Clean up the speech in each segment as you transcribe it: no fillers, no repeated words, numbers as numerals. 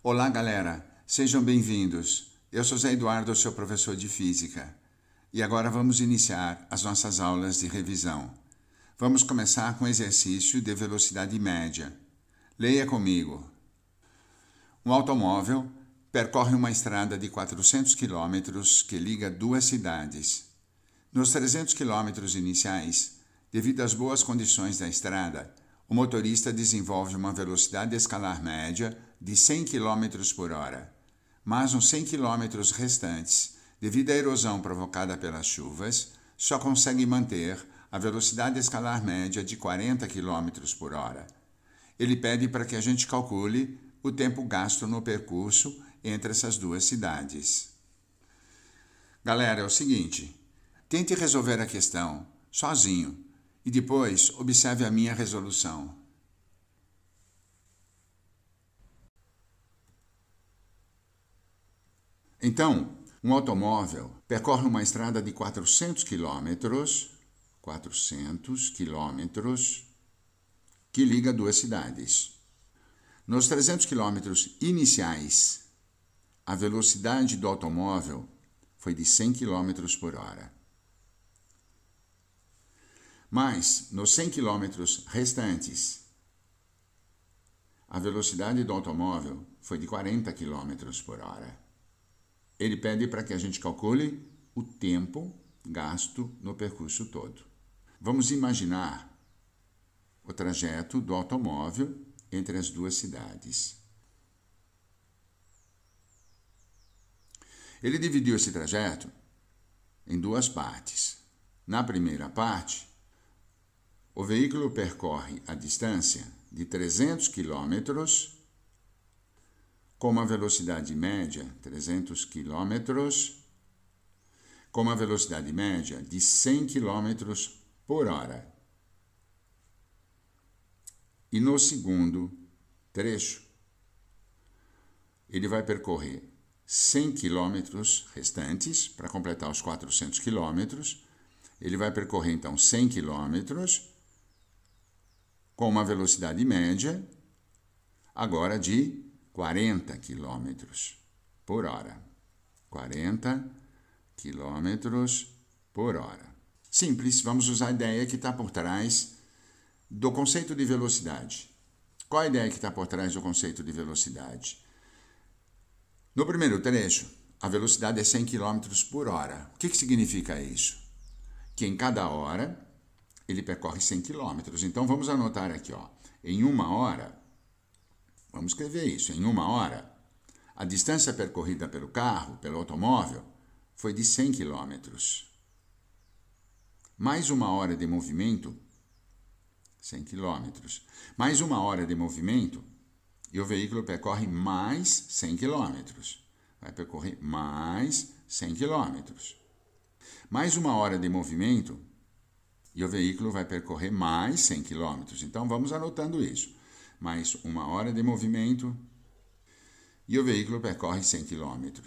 Olá, galera! Sejam bem-vindos. Eu sou Zé Eduardo, seu professor de Física. E agora vamos iniciar as nossas aulas de revisão. Vamos começar com o exercício de velocidade média. Leia comigo. Um automóvel percorre uma estrada de 400 km que liga duas cidades. Nos 300 km iniciais, devido às boas condições da estrada, o motorista desenvolve uma velocidade escalar média de 100 km por hora. Mas nos 100 km restantes, devido à erosão provocada pelas chuvas, só consegue manter a velocidade escalar média de 40 km por hora. Ele pede para que a gente calcule o tempo gasto no percurso entre essas duas cidades. Galera, é o seguinte, tente resolver a questão sozinho e depois observe a minha resolução. Então, um automóvel percorre uma estrada de 400 quilômetros, que liga duas cidades. Nos 300 quilômetros iniciais, a velocidade do automóvel foi de 100 km por hora. Mas, nos 100 km restantes, a velocidade do automóvel foi de 40 km por hora. Ele pede para que a gente calcule o tempo gasto no percurso todo. Vamos imaginar o trajeto do automóvel entre as duas cidades. Ele dividiu esse trajeto em duas partes. Na primeira parte, o veículo percorre a distância de 300 km com uma velocidade média, 300 km, com uma velocidade média de 100 km por hora. E no segundo trecho, ele vai percorrer 100 km restantes, para completar os 400 km. Ele vai percorrer, então, 100 km com uma velocidade média, agora de 40 km por hora. 40 km por hora. Simples, vamos usar a ideia que está por trás do conceito de velocidade. Qual a ideia que está por trás do conceito de velocidade? No primeiro trecho, a velocidade é 100 km por hora. O que significa isso? Que em cada hora ele percorre 100 km. Então vamos anotar aqui, em uma hora, vamos escrever isso, em uma hora, a distância percorrida pelo carro, pelo automóvel, foi de 100 km. Mais uma hora de movimento, 100 km. Mais uma hora de movimento e o veículo percorre mais 100 km. Vai percorrer mais 100 km. Mais uma hora de movimento e o veículo vai percorrer mais 100 km. Então vamos anotando isso. Mais uma hora de movimento e o veículo percorre 100 km.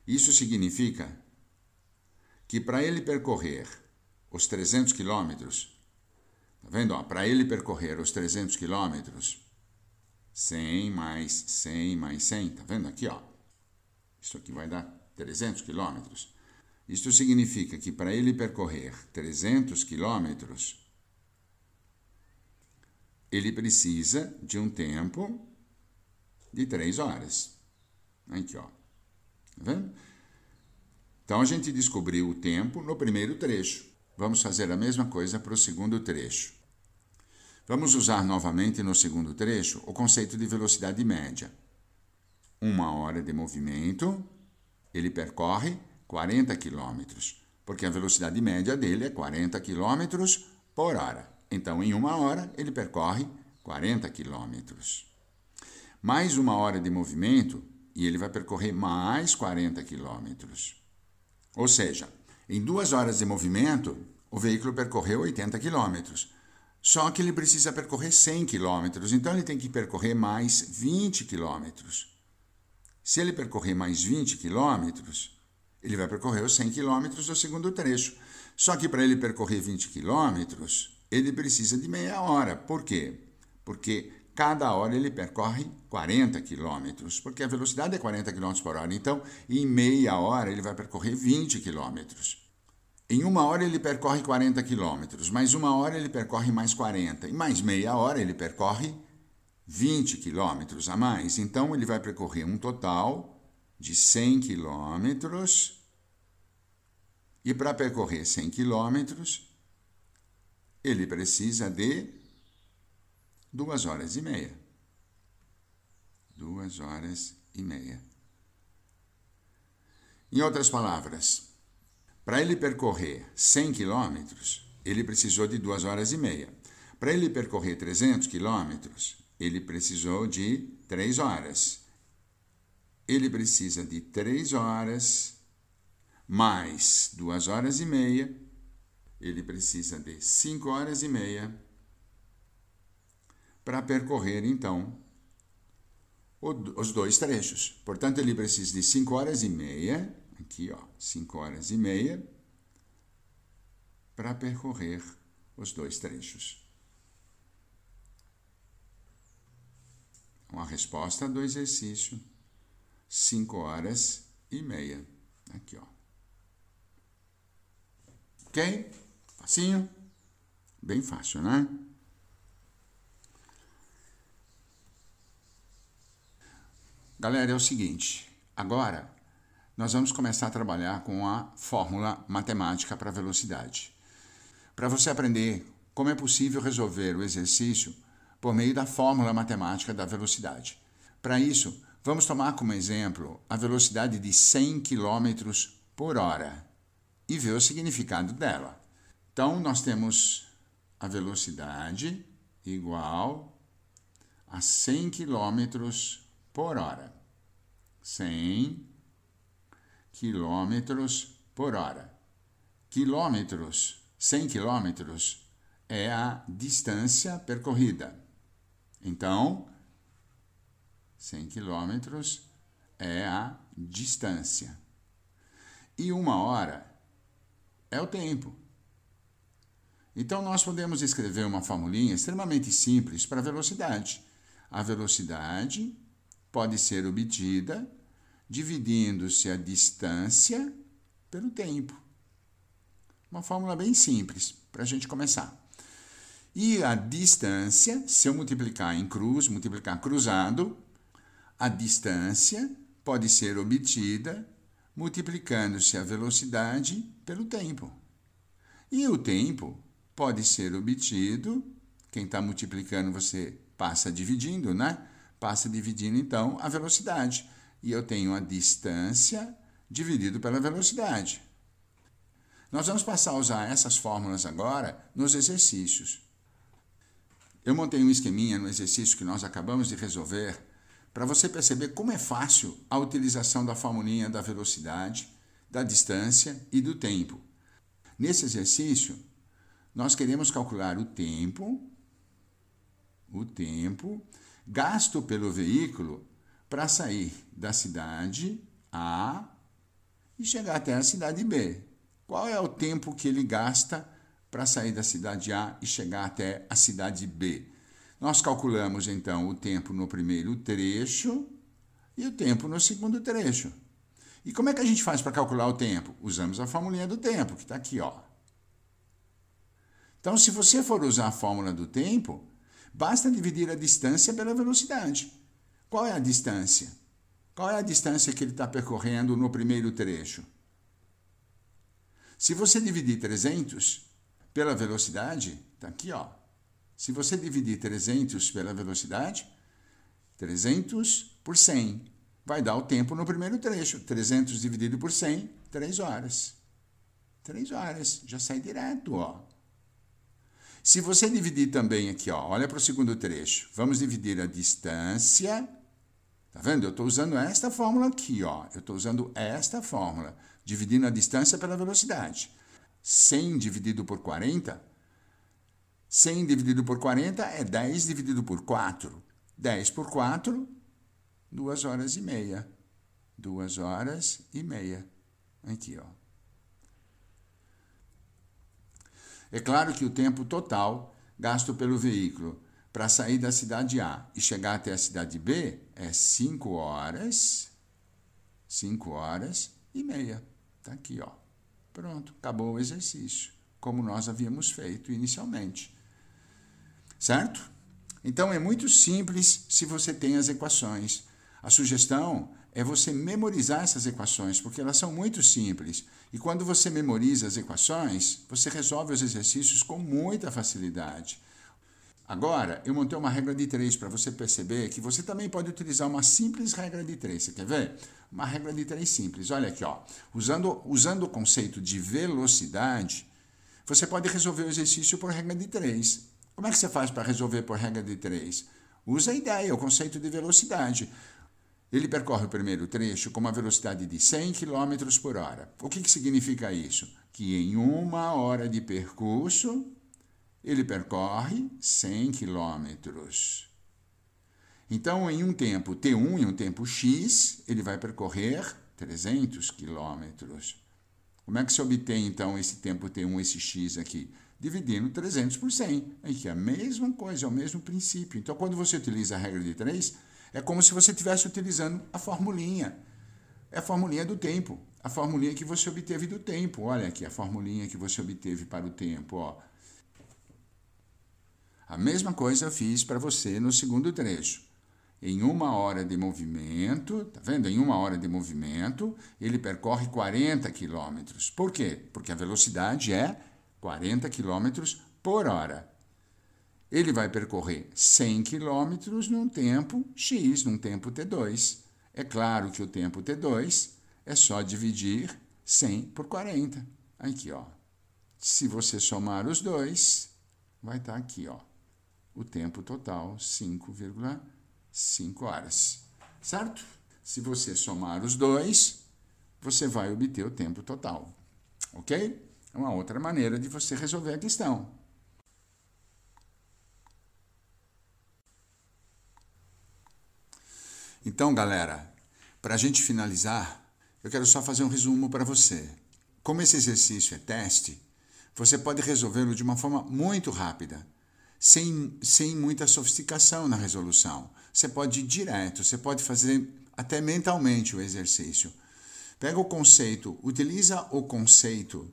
Isso significa que para ele percorrer os 300 km, tá vendo? Para ele percorrer os 300 km, 100 mais 100 mais 100, tá vendo aqui, Isso aqui vai dar 300 km. Isso significa que para ele percorrer 300 km, ele precisa de um tempo de 3 horas. Aqui, Tá vendo? Então, a gente descobriu o tempo no primeiro trecho. Vamos fazer a mesma coisa para o segundo trecho. Vamos usar novamente no segundo trecho o conceito de velocidade média. Uma hora de movimento, ele percorre 40 km, porque a velocidade média dele é 40 km por hora. Então, em uma hora, ele percorre 40 km. Mais uma hora de movimento e ele vai percorrer mais 40 km. Ou seja, em 2 horas de movimento, o veículo percorreu 80 km. Só que ele precisa percorrer 100 km, então ele tem que percorrer mais 20 km. Se ele percorrer mais 20 km, ele vai percorrer os 100 km do segundo trecho. Só que para ele percorrer 20 km, ele precisa de meia hora. Por quê? Porque cada hora ele percorre 40 km, porque a velocidade é 40 km por hora. Então, em meia hora, ele vai percorrer 20 km. Em uma hora, ele percorre 40 km, mais uma hora, ele percorre mais 40, e mais meia hora, ele percorre 20 km a mais. Então, ele vai percorrer um total de 100 km. E para percorrer 100 km, ele precisa de 2 horas e meia. 2 horas e meia. Em outras palavras, para ele percorrer 100 km, ele precisou de 2 horas e meia. Para ele percorrer 300 km, ele precisou de 3 horas. Ele precisa de 3 horas mais 2 horas e meia. Ele precisa de 5 horas e meia para percorrer, então, os 2 trechos. Portanto, ele precisa de 5 horas e meia, aqui, ó, 5 horas e meia, para percorrer os 2 trechos. Então, a resposta do exercício, 5 horas e meia. Aqui, ó. Ok? Facinho? Bem fácil, né? Galera, é o seguinte, agora nós vamos começar a trabalhar com a fórmula matemática para velocidade. Para você aprender como é possível resolver o exercício por meio da fórmula matemática da velocidade. Para isso, vamos tomar como exemplo a velocidade de 100 km por hora e ver o significado dela. Então, nós temos a velocidade igual a 100 km por hora. 100 km por hora. Quilômetros, 100 km é a distância percorrida. Então, 100 km é a distância. E 1 hora é o tempo. Então, nós podemos escrever uma formulinha extremamente simples para a velocidade. A velocidade pode ser obtida dividindo-se a distância pelo tempo. Uma fórmula bem simples para a gente começar. E a distância, se eu multiplicar em cruz, multiplicar cruzado, a distância pode ser obtida multiplicando-se a velocidade pelo tempo. E o tempo pode ser obtido, quem está multiplicando você passa dividindo, né? Passa dividindo, então, a velocidade. E eu tenho a distância dividido pela velocidade. Nós vamos passar a usar essas fórmulas agora nos exercícios. Eu montei um esqueminha no exercício que nós acabamos de resolver para você perceber como é fácil a utilização da formulinha da velocidade, da distância e do tempo. Nesse exercício, nós queremos calcular o tempo gasto pelo veículo para sair da cidade A e chegar até a cidade B. Qual é o tempo que ele gasta para sair da cidade A e chegar até a cidade B? Nós calculamos, então, o tempo no primeiro trecho e o tempo no segundo trecho. E como é que a gente faz para calcular o tempo? Usamos a formulinha do tempo, que está aqui, ó. Então, se você for usar a fórmula do tempo, basta dividir a distância pela velocidade. Qual é a distância? Qual é a distância que ele está percorrendo no primeiro trecho? Se você dividir 300 pela velocidade, está aqui, ó. Se você dividir 300 pela velocidade, 300 por 100, vai dar o tempo no primeiro trecho. 300 dividido por 100, 3 horas. 3 horas, já sai direto, ó. Se você dividir também aqui, ó, olha para o segundo trecho. Vamos dividir a distância. Tá vendo? Eu estou usando esta fórmula aqui, ó. Eu estou usando esta fórmula, dividindo a distância pela velocidade. 100 dividido por 40. 100 dividido por 40 é 10 dividido por 4. 10 por 4, 2 horas e meia. 2 horas e meia. Aqui, ó. É claro que o tempo total gasto pelo veículo para sair da cidade A e chegar até a cidade B é 5 horas e meia. Está aqui, ó. Pronto, acabou o exercício, como nós havíamos feito inicialmente. Certo? Então, é muito simples se você tem as equações. A sugestão é você memorizar essas equações, porque elas são muito simples. E quando você memoriza as equações, você resolve os exercícios com muita facilidade. Agora, eu montei uma regra de 3 para você perceber que você também pode utilizar uma simples regra de 3. Você quer ver? Uma regra de 3 simples. Olha aqui, ó. Usando o conceito de velocidade, você pode resolver o exercício por regra de 3. Como é que você faz para resolver por regra de 3? Usa a ideia, o conceito de velocidade. Ele percorre o primeiro trecho com uma velocidade de 100 km por hora. O que significa isso? Que em 1 hora de percurso, ele percorre 100 km. Então, em um tempo t1, em um tempo x, ele vai percorrer 300 km. Como é que se obtém, então, esse tempo t1, esse x aqui? Dividindo 300 por 100. Aqui é a mesma coisa, é o mesmo princípio. Então, quando você utiliza a regra de 3, é como se você estivesse utilizando a formulinha. É a formulinha do tempo. A formulinha que você obteve do tempo. Olha aqui a formulinha que você obteve para o tempo, ó. A mesma coisa eu fiz para você no segundo trecho. Em 1 hora de movimento, tá vendo? Em 1 hora de movimento, ele percorre 40 km. Por quê? Porque a velocidade é 40 km por hora. Ele vai percorrer 100 km num tempo x, num tempo t2. É claro que o tempo t2 é só dividir 100 por 40. Aqui, ó. Se você somar os dois, vai estar aqui, ó. O tempo total, 5,5 horas. Certo? Se você somar os dois, você vai obter o tempo total. Ok? É uma outra maneira de você resolver a questão. Então, galera, para a gente finalizar, eu quero só fazer um resumo para você. Como esse exercício é teste, você pode resolvê-lo de uma forma muito rápida, sem muita sofisticação na resolução. Você pode ir direto, você pode fazer até mentalmente o exercício. Pega o conceito, utiliza o conceito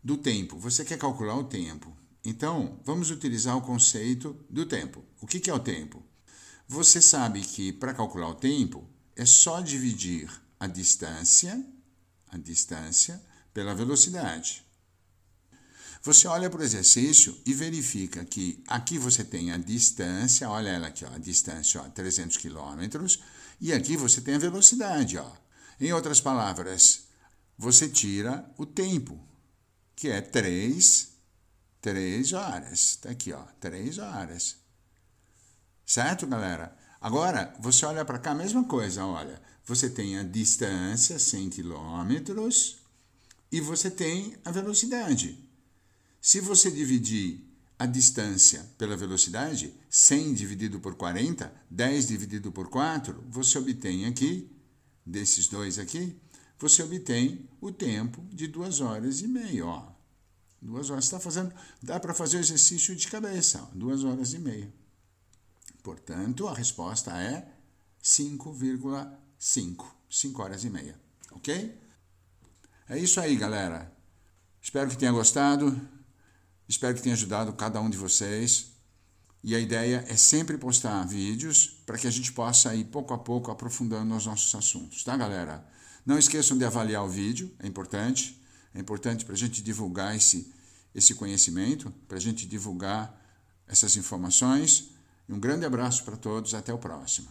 do tempo. Você quer calcular o tempo. Então, vamos utilizar o conceito do tempo. O que é o tempo? Você sabe que para calcular o tempo é só dividir a distância pela velocidade. Você olha para o exercício e verifica que aqui você tem a distância, olha ela aqui, ó, a distância, ó, 300 km, e aqui você tem a velocidade. Ó. Em outras palavras, você tira o tempo, que é 3 horas. Está aqui, ó, 3 horas. Certo, galera? Agora, você olha para cá, a mesma coisa, olha. Você tem a distância, 100 km, e você tem a velocidade. Se você dividir a distância pela velocidade, 100 dividido por 40, 10 dividido por 4, você obtém aqui, desses dois aqui, você obtém o tempo de 2 horas e meia, ó. 2 horas, está fazendo, dá para fazer o exercício de cabeça, ó, 2 horas e meia. Portanto, a resposta é 5,5, 5 horas e meia, ok? É isso aí, galera. Espero que tenha gostado, espero que tenha ajudado cada um de vocês. E a ideia é sempre postar vídeos para que a gente possa ir pouco a pouco aprofundando nos nossos assuntos, tá, galera? Não esqueçam de avaliar o vídeo, é importante para a gente divulgar esse conhecimento, para a gente divulgar essas informações. Um grande abraço para todos, até o próximo.